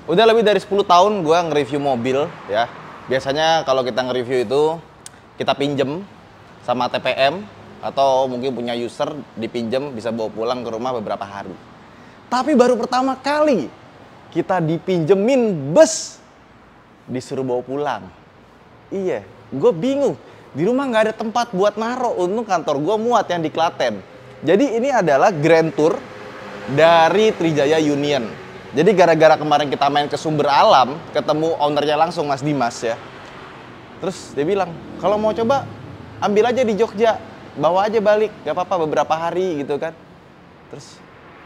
Udah lebih dari 10 tahun gue nge-review mobil ya. Biasanya kalau kita nge-review itu kita pinjem sama TPM atau mungkin punya user dipinjem bisa bawa pulang ke rumah beberapa hari. Tapi baru pertama kali kita dipinjemin bus disuruh bawa pulang. Iya, gue bingung. Di rumah nggak ada tempat buat naruh. Untung kantor gue muat yang di Klaten. Jadi ini adalah Grand Tour dari Trijaya Union. Jadi gara-gara kemarin kita main ke Sumber Alam, ketemu ownernya langsung Mas Dimas ya. Terus dia bilang, kalau mau coba ambil aja di Jogja, bawa aja balik, gak apa-apa beberapa hari gitu kan. Terus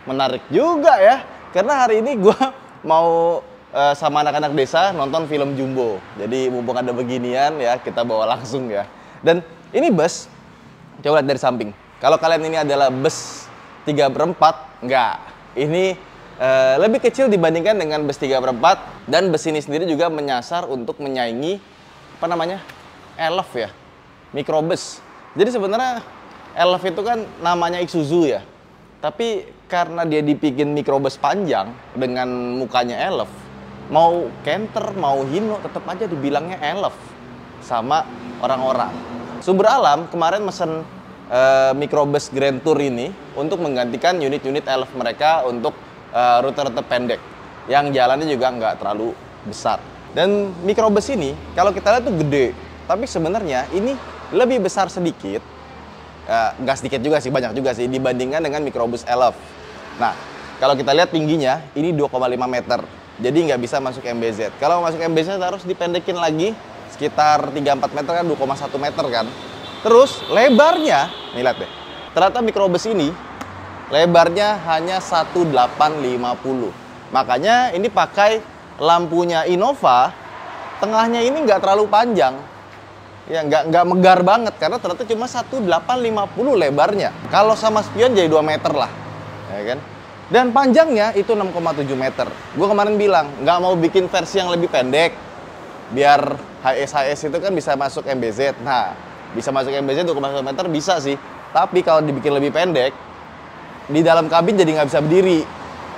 menarik juga ya, karena hari ini gue mau sama anak-anak desa nonton film Jumbo. Jadi mumpung ada beginian ya, kita bawa langsung ya. Dan ini bus, coba lihat dari samping. Kalau kalian ini adalah bus 3/4, enggak. Ini lebih kecil dibandingkan dengan bus 3/4, dan bus ini sendiri juga menyasar untuk menyaingi apa namanya? Elf ya. Microbus. Jadi sebenarnya Elf itu kan namanya Isuzu ya. Tapi karena dia dibikin microbus panjang dengan mukanya Elf, mau Canter, mau Hino tetap aja dibilangnya Elf sama orang-orang. Sumber Alam kemarin mesen microbus Grand Tour ini untuk menggantikan unit-unit Elf mereka untuk rute-rute pendek yang jalannya juga nggak terlalu besar. Dan microbus ini kalau kita lihat tuh gede, tapi sebenarnya ini lebih besar sedikit, nggak sedikit juga sih, banyak juga sih dibandingkan dengan microbus Elf. Nah, kalau kita lihat tingginya ini 2,5 meter, jadi nggak bisa masuk MBZ. Kalau masuk MBZ harus dipendekin lagi sekitar 3-4 meter kan, 2,1 meter kan. Terus lebarnya, nih lihat deh, ternyata microbus ini lebarnya hanya 1850. Makanya ini pakai lampunya Innova, tengahnya ini nggak terlalu panjang. Ya nggak megar banget karena ternyata cuma 1850 lebarnya. Kalau sama spion jadi 2 meter lah. Ya kan? Dan panjangnya itu 6,7 meter. Gue kemarin bilang nggak mau bikin versi yang lebih pendek biar HS itu kan bisa masuk MBZ. Nah, bisa masuk MBZ 2,1 meter bisa sih. Tapi kalau dibikin lebih pendek, di dalam kabin jadi nggak bisa berdiri.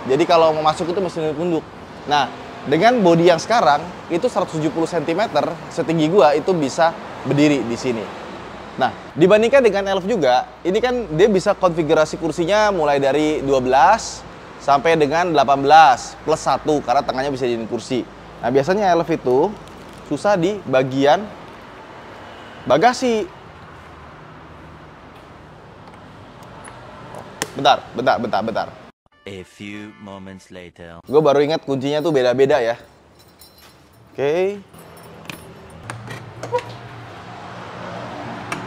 Jadi kalau mau masuk itu mesti nunduk. Nah, dengan bodi yang sekarang itu 170 cm, setinggi gua itu bisa berdiri di sini. Nah, dibandingkan dengan Elf juga, ini kan dia bisa konfigurasi kursinya mulai dari 12 sampai dengan 18 plus 1 karena tengahnya bisa jadi kursi. Nah, biasanya Elf itu susah di bagian bagasi. Bentar. A few moments later. Gue baru ingat kuncinya tuh beda-beda ya. Oke.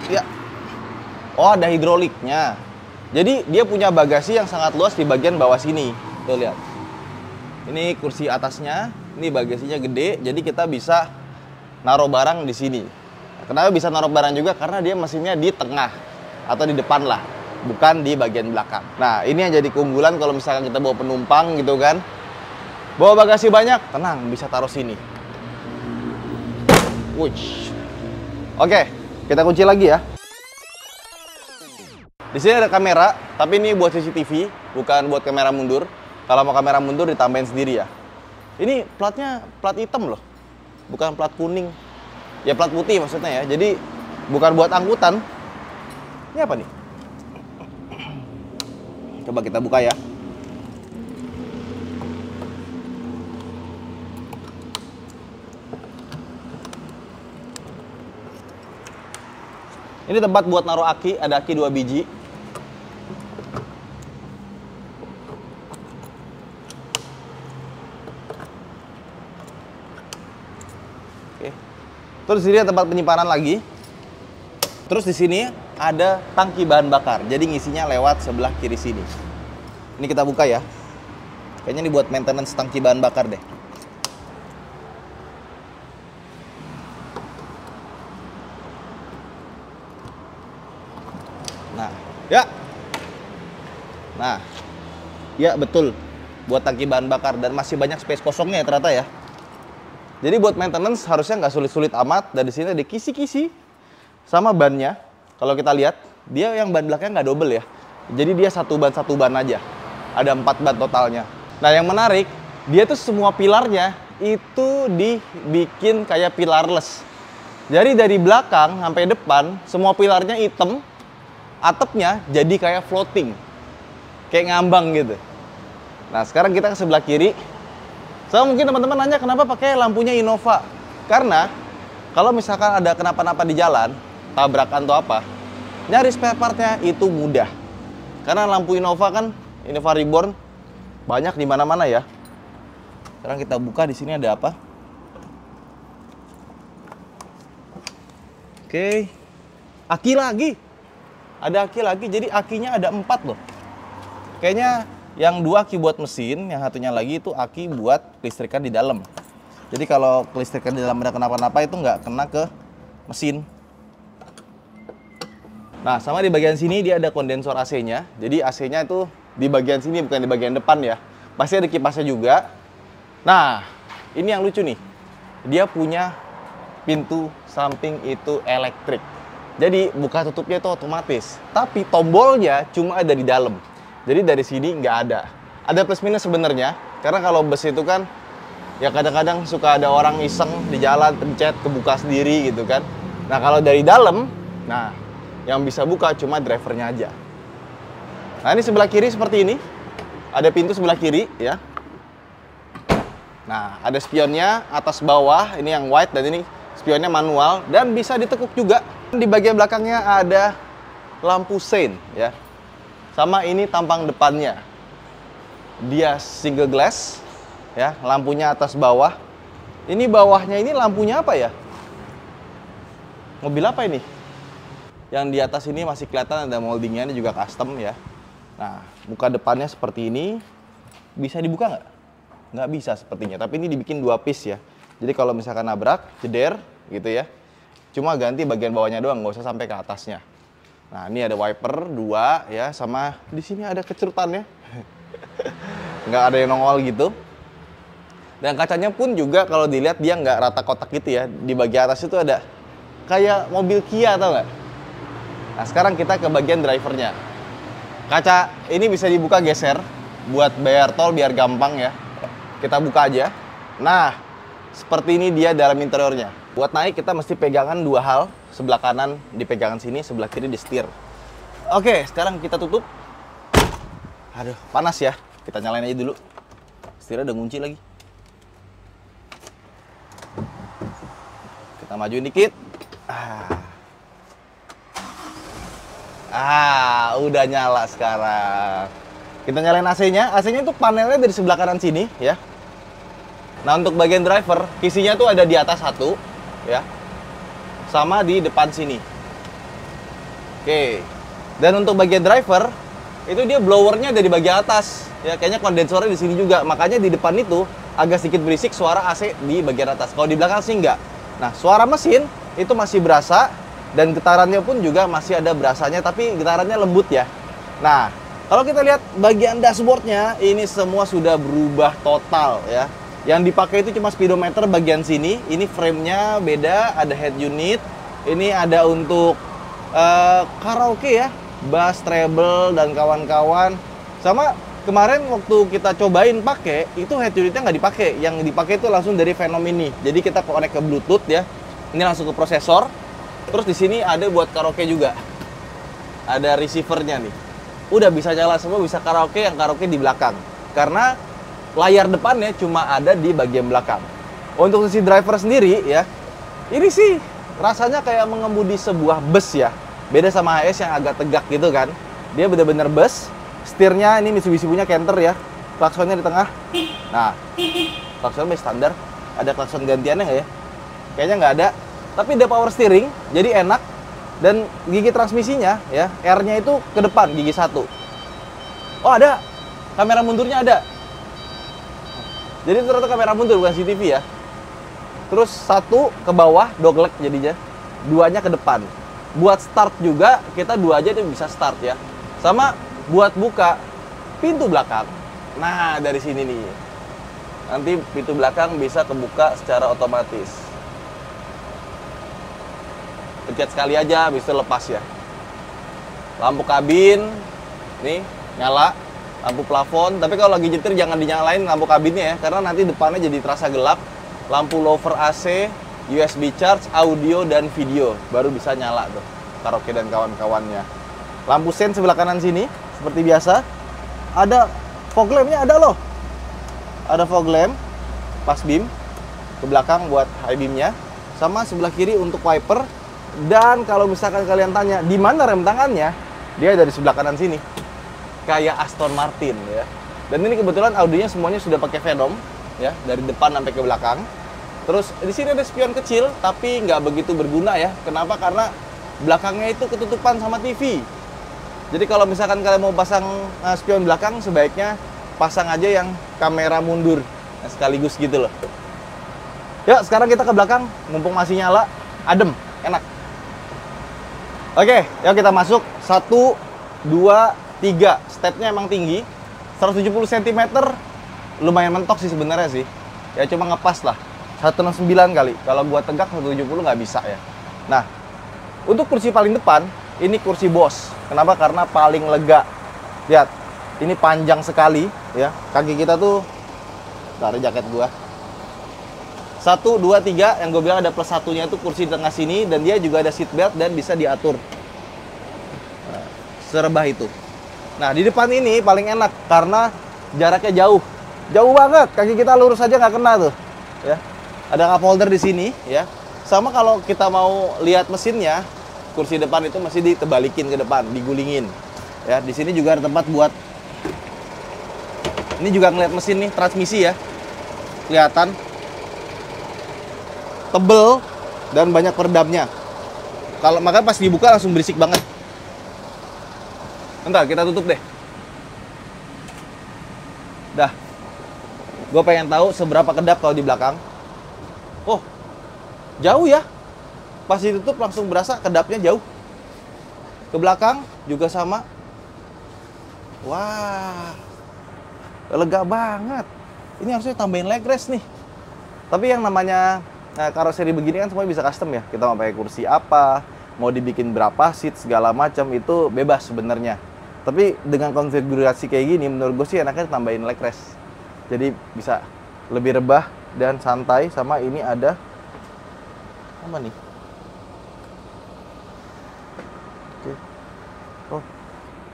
Ya. Oh, ada hidroliknya. Jadi dia punya bagasi yang sangat luas di bagian bawah sini. Tuh lihat. Ini kursi atasnya, ini bagasinya gede, jadi kita bisa naruh barang di sini. Kenapa bisa naruh barang juga? Karena dia mesinnya di tengah atau di depan lah, bukan di bagian belakang. Nah, ini yang jadi keunggulan kalau misalkan kita bawa penumpang gitu kan. Bawa bagasi banyak, tenang, bisa taruh sini. Wush. Oke, kita kunci lagi ya. Di sini ada kamera, tapi ini buat CCTV, bukan buat kamera mundur. Kalau mau kamera mundur ditambahin sendiri ya. Ini platnya plat hitam loh, bukan plat kuning. Ya plat putih maksudnya ya. Jadi bukan buat angkutan. Ini apa nih? Coba kita buka ya. Ini tempat buat naruh aki, ada aki 2 biji. Oke. Terus di sini ada tempat penyimpanan lagi. Terus di sini ada tangki bahan bakar. Jadi ngisinya lewat sebelah kiri sini. Ini kita buka ya. Kayaknya ini buat maintenance tangki bahan bakar deh. Nah, ya. Nah, ya betul. Buat tangki bahan bakar dan masih banyak space kosongnya ya ternyata ya. Jadi buat maintenance harusnya nggak sulit-sulit amat. Dan di sini ada kisi-kisi sama bannya. Kalau kita lihat, dia yang ban belakangnya nggak double ya. Jadi dia satu ban aja. Ada 4 ban totalnya. Nah, yang menarik, dia tuh semua pilarnya itu dibikin kayak pilarless. Jadi dari belakang sampai depan semua pilarnya hitam, atapnya jadi kayak floating, kayak ngambang gitu. Nah sekarang kita ke sebelah kiri. So mungkin teman-teman nanya kenapa pakai lampunya Innova? Karena kalau misalkan ada kenapa-napa di jalan, tabrakan atau apa, nyari spare partnya itu mudah. Karena lampu Innova kan, Innova Reborn banyak di mana-mana ya. Sekarang kita buka, di sini ada apa? Oke, aki lagi. Ada aki lagi, jadi akinya ada 4 loh. Kayaknya yang 2 aki buat mesin, yang satunya lagi itu aki buat kelistrikan di dalam. Jadi kalau kelistrikan di dalam ada kenapa-napa itu nggak kena ke mesin. Nah, sama di bagian sini dia ada kondensor AC-nya. Jadi AC-nya itu di bagian sini, bukan di bagian depan ya. Pasti ada kipasnya juga. Nah, ini yang lucu nih. Dia punya pintu samping itu elektrik. Jadi buka tutupnya itu otomatis. Tapi tombolnya cuma ada di dalam. Jadi dari sini nggak ada. Ada plus minus sebenarnya. Karena kalau bus itu kan, ya kadang-kadang suka ada orang iseng di jalan, pencet, kebuka sendiri gitu kan. Nah kalau dari dalam, nah yang bisa buka cuma drivernya aja. Nah ini sebelah kiri seperti ini. Ada pintu sebelah kiri ya. Nah, ada spionnya atas bawah, ini yang white, dan ini spionnya manual, dan bisa ditekuk juga. Di bagian belakangnya ada lampu sein, ya. Sama ini tampang depannya. Dia single glass, ya, lampunya atas bawah. Ini bawahnya ini lampunya apa ya? Mobil apa ini? Yang di atas ini masih kelihatan ada moldingnya, ini juga custom ya. Nah, muka depannya seperti ini. Bisa dibuka nggak? Nggak bisa sepertinya, tapi ini dibikin 2 piece ya. Jadi kalau misalkan nabrak, jeder gitu ya, cuma ganti bagian bawahnya doang, nggak usah sampai ke atasnya. Nah ini ada wiper 2 ya, sama di sini ada kecerutannya. Nggak ada yang nongol gitu. Dan kacanya pun juga kalau dilihat dia nggak rata kotak gitu ya. Di bagian atas itu ada kayak mobil Kia, tau nggak? Nah sekarang kita ke bagian drivernya. Kaca ini bisa dibuka geser buat bayar tol biar gampang ya. Kita buka aja. Nah, seperti ini dia dalam interiornya. Buat naik kita mesti pegangan 2 hal. Sebelah kanan dipegangan sini, sebelah kiri di setir. Oke, sekarang kita tutup. Aduh, panas ya. Kita nyalain aja dulu. Setirnya udah ngunci lagi. Kita majuin dikit. Udah nyala sekarang. Kita nyalain AC-nya. AC-nya itu panelnya dari sebelah kanan sini ya. Nah untuk bagian driver, kisinya tuh ada di atas 1 ya, sama di depan sini. Oke. Dan untuk bagian driver, itu dia blowernya dari bagian atas ya, kayaknya kondensornya di sini juga. Makanya di depan itu agak sedikit berisik suara AC di bagian atas. Kalau di belakang sih enggak. Nah suara mesin itu masih berasa, dan getarannya pun juga masih ada berasanya, tapi getarannya lembut ya. Nah kalau kita lihat bagian dashboardnya, ini semua sudah berubah total ya. Yang dipakai itu cuma speedometer bagian sini. Ini frame-nya beda, ada head unit. Ini ada untuk karaoke ya, bass, treble, dan kawan-kawan. Sama kemarin waktu kita cobain pakai, itu head unitnya nggak dipakai. Yang dipakai itu langsung dari Venom ini. Jadi kita connect ke Bluetooth ya. Ini langsung ke prosesor. Terus di sini ada buat karaoke juga. Ada receiver-nya nih. Udah bisa nyala semua, bisa karaoke, yang karaoke di belakang. Karena layar depannya cuma ada di bagian belakang. Untuk sisi driver sendiri ya, ini sih rasanya kayak mengemudi sebuah bus ya. Beda sama HS yang agak tegak gitu kan. Dia bener-bener bus. Setirnya ini Mitsubishi punya Canter ya. Klaksonnya di tengah. Nah, klaksonnya standar. Ada klakson gantiannya nggak ya? Kayaknya nggak ada. Tapi ada power steering, jadi enak. Dan gigi transmisinya ya, R-nya itu ke depan, gigi 1. Oh ada, kamera mundurnya ada. Jadi ternyata kamera mundur, bukan CCTV ya. Terus 1 ke bawah, dogleg jadinya. 2-nya ke depan. Buat start juga, kita 2 aja itu bisa start ya. Sama buat buka pintu belakang. Nah, dari sini nih. Nanti pintu belakang bisa kebuka secara otomatis. Pencet sekali aja, bisa lepas ya. Lampu kabin, nih, nyala. lampu plafon. Tapi kalau lagi nyetir jangan dinyalain lampu kabinnya ya, karena nanti depannya jadi terasa gelap. Lampu lower AC, USB charge, audio dan video, baru bisa nyala tuh karaoke dan kawan-kawannya. Lampu sen sebelah kanan sini seperti biasa. Ada fog lampnya, ada loh. Ada fog lamp pas beam ke belakang buat high beamnya, sama sebelah kiri untuk wiper. Dan kalau misalkan kalian tanya di mana rem tangannya, dia ada di sebelah kanan sini, kayak Aston Martin ya. Dan ini kebetulan audionya semuanya sudah pakai Venom ya, dari depan sampai ke belakang. Terus di sini ada spion kecil, tapi nggak begitu berguna ya. Kenapa? Karena belakangnya itu ketutupan sama TV. Jadi kalau misalkan kalian mau pasang spion belakang, sebaiknya pasang aja yang kamera mundur, nah, sekaligus gitu loh. Yuk, sekarang kita ke belakang, mumpung masih nyala, adem, enak. Oke, yuk kita masuk. 1, 2, 3. Stepnya emang tinggi. 170 cm. Lumayan mentok sih sebenarnya sih. Ya cuma ngepas lah. 169 kali. Kalau gua tegak 170 nggak bisa ya. Nah, untuk kursi paling depan, ini kursi Bose. Kenapa? Karena paling lega. Lihat, ini panjang sekali ya. Kaki kita tuh, taruh jaket gua. 1, 2, 3, yang gue bilang ada plus satunya itu kursi di tengah sini, dan dia juga ada seat belt dan bisa diatur. Nah, serebah itu. Nah, di depan ini paling enak karena jaraknya jauh. Jauh banget, kaki kita lurus aja nggak kena tuh. Ya. Ada cup holder di sini ya. Sama kalau kita mau lihat mesinnya, kursi depan itu masih ditebalikin ke depan, digulingin. Ya, di sini juga ada tempat buat, ini juga ngeliat mesin nih, transmisi ya. Kelihatan tebel dan banyak peredamnya. Kalau makanya pas dibuka langsung berisik banget. Bentar, kita tutup deh. Dah. Gue pengen tahu seberapa kedap kalau di belakang. Oh, jauh ya. Pas ditutup langsung berasa kedapnya jauh. Ke belakang juga sama. Wah, lega banget. Ini harusnya tambahin leg rest nih. Tapi yang namanya karoseri begini kan semuanya bisa custom ya. Kita mau pakai kursi apa, mau dibikin berapa seat segala macam itu bebas sebenarnya. Tapi dengan konfigurasi kayak gini, menurut gue sih enaknya tambahin leg rest. Jadi bisa lebih rebah dan santai. Sama ini ada apa nih?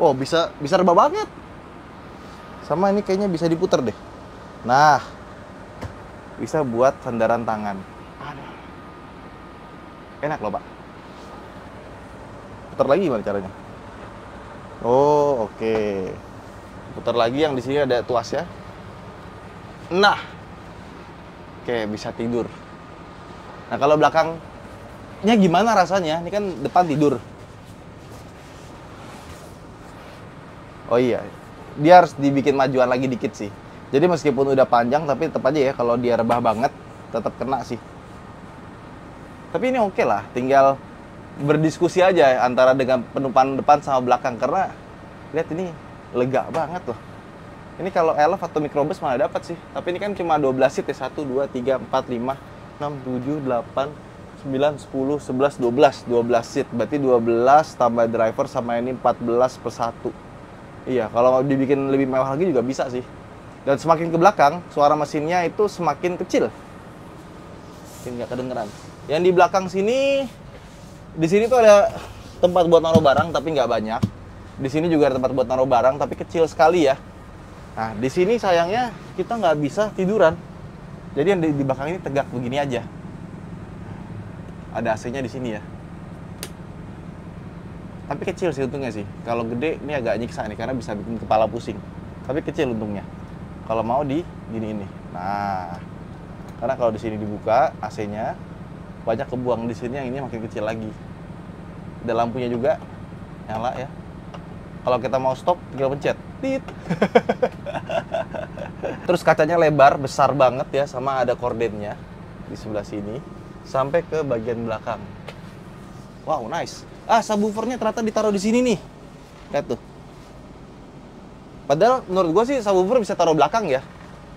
Oh bisa rebah banget. Sama ini kayaknya bisa diputer deh. Nah, bisa buat sandaran tangan. Enak loh, Pak. Putar lagi gimana caranya? Oh, oke. Putar lagi, yang di sini ada tuasnya. Nah. Oke, bisa tidur. Nah, kalau belakangnya gimana rasanya? Ini kan depan tidur. Oh iya. Dia harus dibikin majuan lagi dikit sih. Jadi meskipun udah panjang, tapi tetap aja ya kalau dia rebah banget, tetap kena sih. Tapi ini oke lah, tinggal berdiskusi aja antara dengan penumpang depan sama belakang. Karena lihat ini lega banget loh. Ini kalau elf atau microbus malah dapat sih. Tapi ini kan cuma 12 seat ya. 1, 2, 3, 4, 5, 6, 7, 8, 9, 10, 11, 12. 12 seat. Berarti 12 tambah driver sama ini 14 per 1. Iya, kalau dibikin lebih mewah lagi juga bisa sih. Dan semakin ke belakang, suara mesinnya itu semakin kecil. Mungkin nggak kedengeran. Yang di belakang sini, di sini tuh ada tempat buat naruh barang, tapi nggak banyak. Di sini juga ada tempat buat naruh barang, tapi kecil sekali ya. Nah, di sini sayangnya kita nggak bisa tiduran. Jadi yang di belakang ini tegak begini aja. Ada AC-nya di sini ya. Tapi kecil sih untungnya sih. Kalau gede ini agak nyiksa nih karena bisa bikin kepala pusing. Tapi kecil untungnya. Kalau mau di gini ini. Nah, karena kalau di sini dibuka AC-nya banyak kebuang di sini, yang ini makin kecil lagi. Ada lampunya juga nyala ya. Kalau kita mau stop tinggal pencet. Tit. Terus kacanya lebar, besar banget ya, sama ada kordennya di sebelah sini sampai ke bagian belakang. Wow, nice. Ah, subwoofernya ternyata ditaruh di sini nih. Lihat tuh. Padahal menurut gue sih subwoofer bisa taruh belakang ya.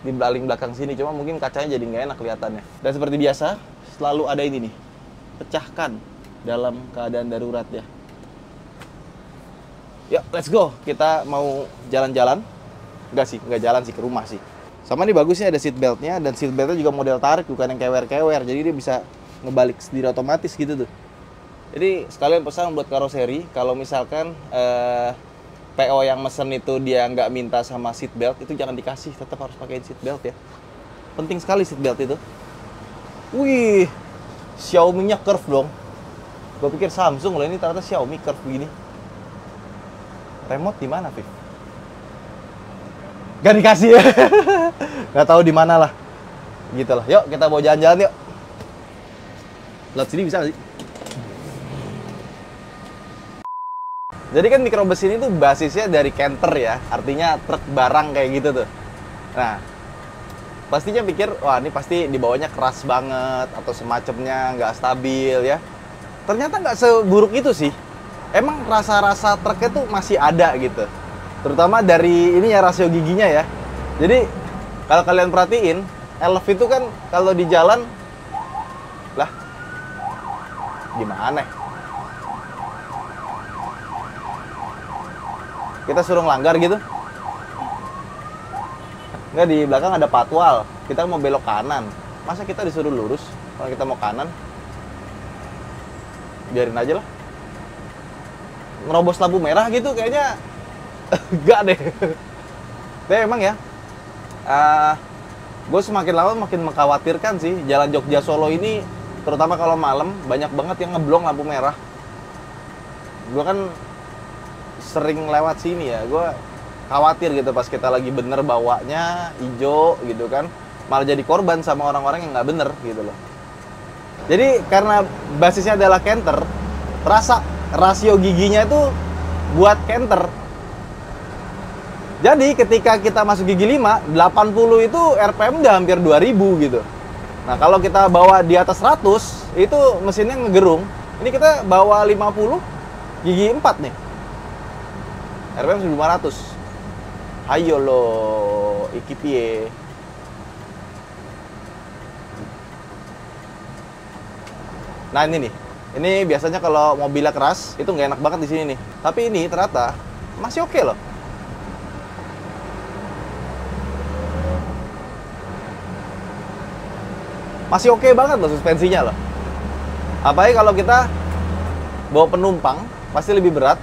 Di baling belakang sini, cuma mungkin kacanya jadi nggak enak kelihatannya. Dan seperti biasa, selalu ada ini nih. Pecahkan dalam keadaan darurat ya. Yuk, let's go. Kita mau jalan-jalan. Enggak sih, enggak jalan sih, ke rumah sih. Sama nih bagusnya ada seat beltnya, dan seat beltnya juga model tarik, bukan yang kewer-kewer. Jadi dia bisa ngebalik sendiri otomatis gitu tuh. Jadi sekalian pesan buat karoseri, kalau misalkan PO yang mesen itu dia nggak minta sama seat belt, itu jangan dikasih, tetap harus pakai seat belt ya. Penting sekali seat belt itu. Wih, Xiaomi-nya curve dong. Gue pikir Samsung loh, ini ternyata Xiaomi curve begini. Remote di mana, Viv? Gak dikasih ya. Gak tahu di mana lah. Gitu lah. Yuk kita bawa jalan-jalan yuk. Lihat sini bisa gak sih? Jadi kan microbus ini tuh basisnya dari canter ya. Artinya truk barang kayak gitu tuh. Nah, pastinya pikir, wah ini pasti dibawanya keras banget atau semacamnya, nggak stabil ya. Ternyata nggak seburuk itu sih. Emang rasa-rasa truknya tuh masih ada gitu. Terutama dari ini ya, rasio giginya ya. Jadi kalau kalian perhatiin, Elf itu kan kalau di jalan, lah gimana? Kita suruh ngelanggar gitu. Nggak, di belakang ada patwal. Kita mau belok kanan. Masa kita disuruh lurus kalau kita mau kanan? Biarin aja lah. Ngerobos lampu merah gitu kayaknya enggak deh. Tapi emang ya, gue semakin lama makin mengkhawatirkan sih. Jalan Jogja Solo ini, terutama kalau malam, banyak banget yang ngeblong lampu merah. Gue kan sering lewat sini ya, gue khawatir gitu pas kita lagi bener bawanya hijau gitu kan, malah jadi korban sama orang-orang yang nggak bener gitu loh. Jadi karena basisnya adalah canter, rasio giginya itu buat canter. Jadi ketika kita masuk gigi 5, 80 itu RPM udah hampir 2000 gitu. Nah kalau kita bawa di atas 100, itu mesinnya ngegerung. Ini kita bawa 50, gigi 4 nih, RPM 1500. Hayo lo, iki piye. Nah ini nih, ini biasanya kalau mobilnya keras itu nggak enak banget di sini nih. Tapi ini ternyata masih oke loh. Masih oke banget loh suspensinya loh. Apalagi kalau kita bawa penumpang pasti lebih berat,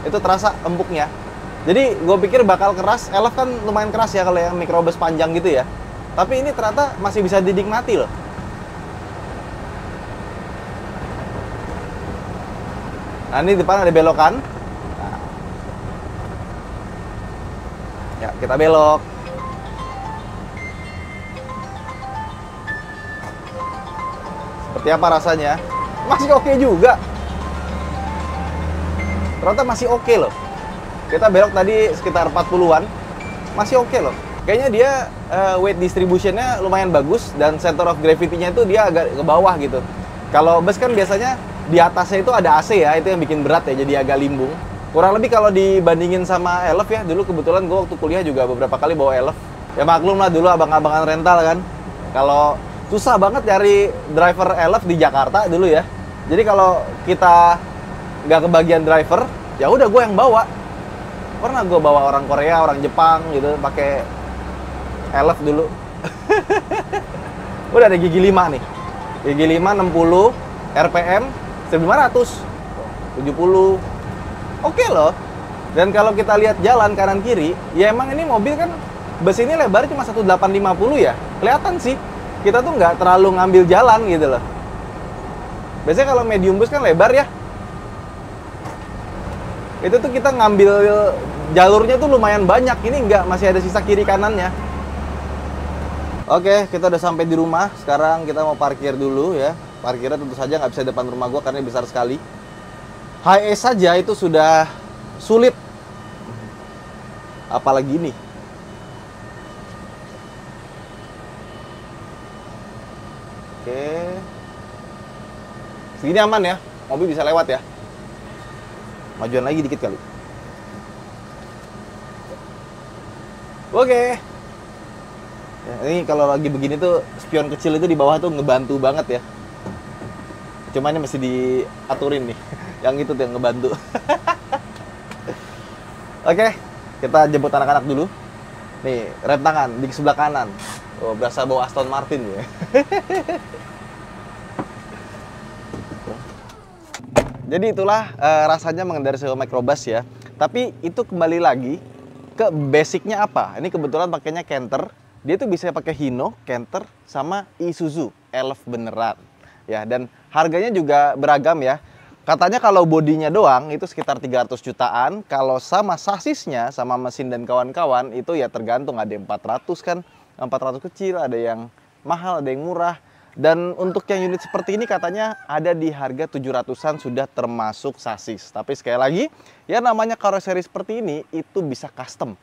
itu terasa empuknya. Jadi gue pikir bakal keras. Elf kan lumayan keras ya kalau yang microbus panjang gitu ya. Tapi ini ternyata masih bisa dinikmati loh. Nah ini depan ada belokan. Nah. Ya kita belok. Seperti apa rasanya? Masih oke juga. Ternyata masih oke loh. Kita belok tadi sekitar 40-an. Masih oke loh. Kayaknya dia weight distribution-nya lumayan bagus. Dan center of gravity-nya itu dia agak ke bawah gitu. Kalau bus kan biasanya di atasnya itu ada AC ya. Itu yang bikin berat ya, jadi agak limbung. Kurang lebih kalau dibandingin sama Elf ya. Dulu kebetulan gue waktu kuliah juga beberapa kali bawa Elf. Ya maklum lah dulu abang-abangan rental kan. Kalau susah banget cari driver Elf di Jakarta dulu ya. Jadi kalau kita nggak kebagian driver, ya udah gue yang bawa. Pernah gue bawa orang Korea, orang Jepang gitu, pakai Elf dulu. Udah ada gigi 5 nih. Gigi 5 60 RPM 1500 70. Oke loh. Dan kalau kita lihat jalan kanan kiri, ya emang ini mobil kan bus ini lebarnya cuma 1850 ya. Kelihatan sih. Kita tuh nggak terlalu ngambil jalan gitu loh. Biasanya kalau medium bus kan lebar ya. Itu tuh kita ngambil jalurnya tuh lumayan banyak. Ini nggak, masih ada sisa kiri kanannya. Oke, kita udah sampai di rumah. Sekarang kita mau parkir dulu ya. Parkirnya tentu saja nggak bisa depan rumah gua karena besar sekali. HS saja itu sudah sulit. Apalagi ini. Oke. Segini aman ya. Mobil bisa lewat ya. Majuan lagi dikit kali. Oke. Ya, ini kalau lagi begini tuh spion kecil itu di bawah tuh ngebantu banget ya. Cuma ini mesti diaturin nih. Yang itu tuh yang ngebantu. Oke, kita jemput anak-anak dulu. Nih, rem tangan di sebelah kanan. Oh, berasa bawa Aston Martin ya. Jadi itulah rasanya mengendarai sebuah microbus ya. Tapi itu kembali lagi ke basicnya apa. Ini kebetulan pakainya Canter. Dia tuh bisa pakai Hino, Canter, sama Isuzu Elf beneran. Ya, dan harganya juga beragam ya. Katanya kalau bodinya doang itu sekitar 300 jutaan. Kalau sama sasisnya, sama mesin dan kawan-kawan itu ya tergantung. Ada yang 400 kan, 400 kecil, ada yang mahal, ada yang murah. Dan untuk yang unit seperti ini katanya ada di harga 700-an sudah termasuk sasis. Tapi sekali lagi, ya namanya karoseri seperti ini itu bisa custom.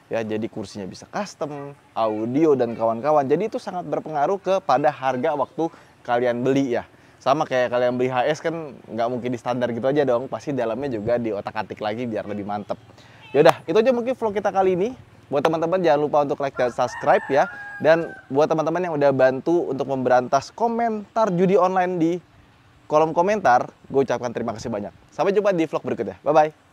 Ya, jadi kursinya bisa custom, audio dan kawan-kawan. Jadi itu sangat berpengaruh kepada harga waktu kalian beli ya. Sama kayak kalian beli HS kan nggak mungkin di standar gitu aja dong. Pasti dalamnya juga diotak-atik lagi biar lebih mantep. Yaudah, itu aja mungkin vlog kita kali ini. Buat teman-teman jangan lupa untuk like dan subscribe ya. Dan buat teman-teman yang udah bantu untuk memberantas komentar judi online di kolom komentar, gue ucapkan terima kasih banyak. Sampai jumpa di vlog berikutnya. Bye-bye.